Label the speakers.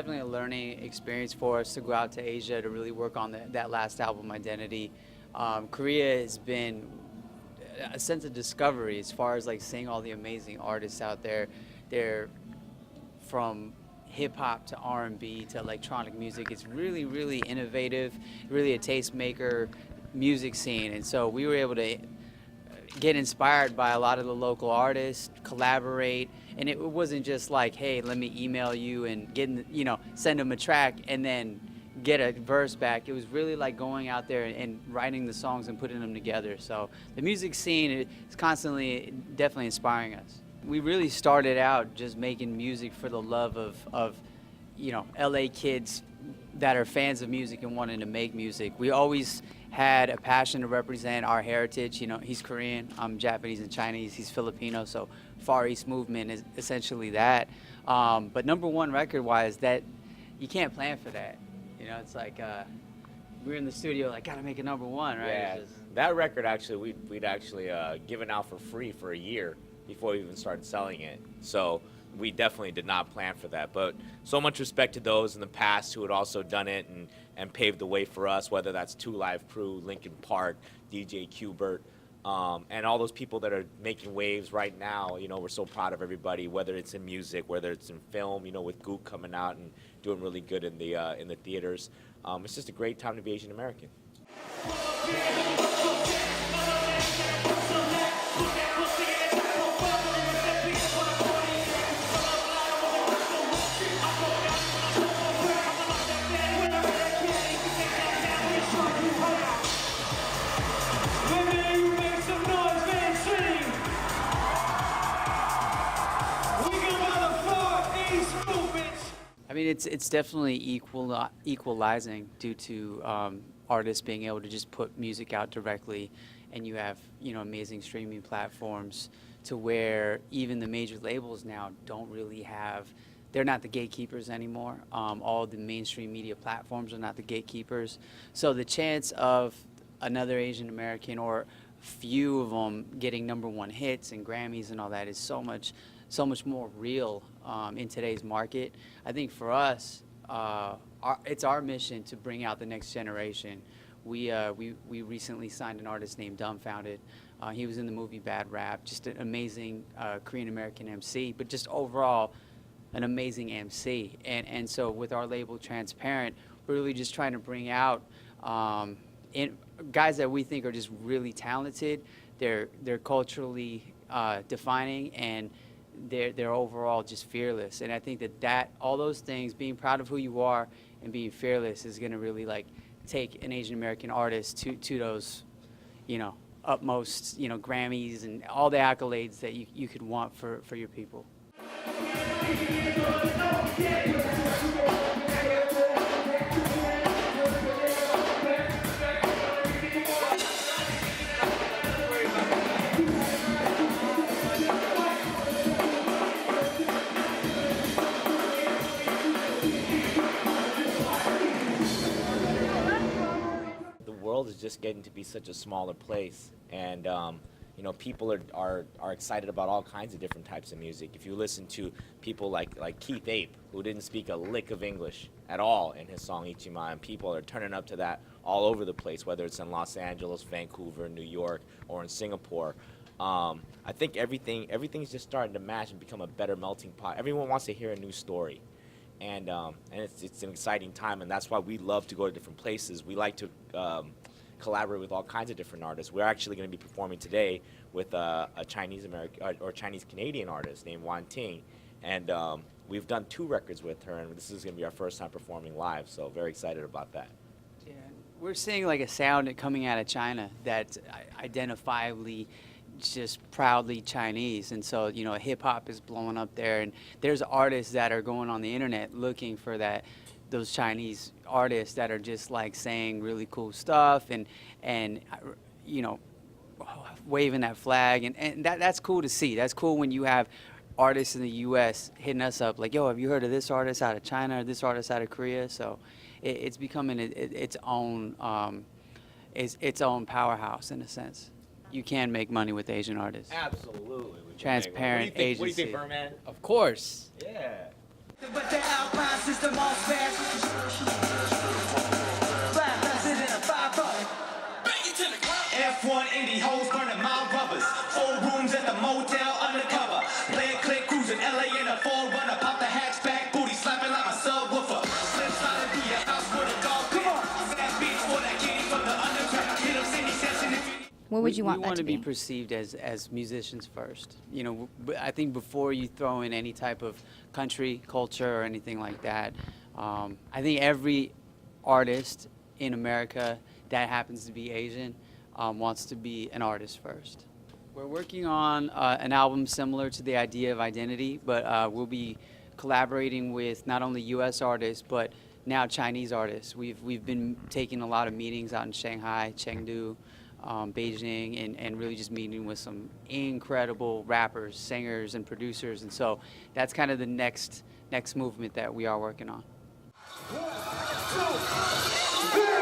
Speaker 1: definitely a learning experience for us to go out to Asia to really work on that last album, Identity. Korea has been a sense of discovery as far as like seeing all the amazing artists out there. They're from hip hop to R&B to electronic music. It's really, really innovative, really a tastemaker music scene. And so we were able to get inspired by a lot of the local artists, collaborate, and it wasn't just like, hey, let me email you and send them a track and then get a verse back. It was really like going out there and writing the songs and putting them together. So the music scene is constantly definitely inspiring us. We really started out just making music for the love of LA kids that are fans of music and wanting to make music. We always had a passion to represent our heritage. He's Korean, I'm Japanese and Chinese, he's Filipino, so Far East movement is essentially that. But number one record-wise, that you can't plan for that. It's like we're in the studio, like, gotta make a number one, right?
Speaker 2: Yeah, that record actually, we'd actually given out for free for a year before we even started selling it. So we definitely did not plan for that. But so much respect to those in the past who had also done it and paved the way for us, whether that's Two Live Crew, Linkin Park, DJ Qbert, and all those people that are making waves right now. We're so proud of everybody, whether it's in music, whether it's in film, with Goop coming out and doing really good in the theaters. It's just a great time to be Asian American.
Speaker 1: I mean, it's definitely equalizing due to artists being able to just put music out directly, and you have amazing streaming platforms to where even the major labels now don't really have. They're not the gatekeepers anymore. All the mainstream media platforms are not the gatekeepers. So the chance of another Asian American or few of them getting number one hits and Grammys and all that is so much more real in today's market. I think for us, it's our mission to bring out the next generation. We recently signed an artist named Dumbfounded. He was in the movie Bad Rap, just an amazing Korean-American MC, but just overall an amazing MC. And so with our label Transparent, we're really just trying to bring out guys that we think are just really talented. They're culturally defining, and they're overall just fearless. And I think that all those things, being proud of who you are and being fearless, is going to really like take an Asian American artist to those utmost Grammys and all the accolades that you could want for your people.
Speaker 2: Is just getting to be such a smaller place, and people are excited about all kinds of different types of music. If you listen to people like Keith Ape, who didn't speak a lick of English at all in his song Ichima, and people are turning up to that all over the place, whether it's in Los Angeles, Vancouver, New York, or in Singapore. I think everything's just starting to match and become a better melting pot. Everyone wants to hear a new story. And it's an exciting time, and that's why we love to go to different places. We like to collaborate with all kinds of different artists. We're actually going to be performing today with a Chinese American or Chinese Canadian artist named Wan Ting, and we've done 2 records with her, and this is going to be our first time performing live. So very excited about that.
Speaker 1: Yeah, we're seeing like a sound coming out of China that's identifiably just proudly Chinese, and so hip hop is blowing up there, and there's artists that are going on the internet looking for those Chinese artists that are just like saying really cool stuff and waving that flag, and that's cool to see. That's cool when you have artists in the U.S. hitting us up like, yo, have you heard of this artist out of China or this artist out of Korea? So it's becoming its own powerhouse in a sense. You can make money with Asian artists.
Speaker 2: Absolutely.
Speaker 1: Transparent agency.
Speaker 2: What do you think, Berman?
Speaker 3: Of course.
Speaker 2: Yeah.
Speaker 3: But the Alpine system all smashed. Five thousand in a 5-0. F1 Indy hoes burning my rubbers. 4 rooms at the motel undercover. Play a click cruising LA in a 4Runner. Pop the hatchback, booty slapping like my subwoofer. Slip slide and be a house with a dog. Come on, fat beats for that kitty from the underground. Hit up Cindy Session if you.
Speaker 4: What would you want
Speaker 1: we
Speaker 4: that
Speaker 1: want
Speaker 4: to
Speaker 1: to be perceived as musicians first. You know, I think before you throw in any type of country culture or anything like that, I think every artist in America that happens to be Asian wants to be an artist first. We're working on an album similar to the idea of identity, but we'll be collaborating with not only U.S. artists but now Chinese artists. We've been taking a lot of meetings out in Shanghai, Chengdu, Beijing, and really just meeting with some incredible rappers, singers, and producers. And so that's kind of the next movement that we are working on.
Speaker 3: 1, 2, 3.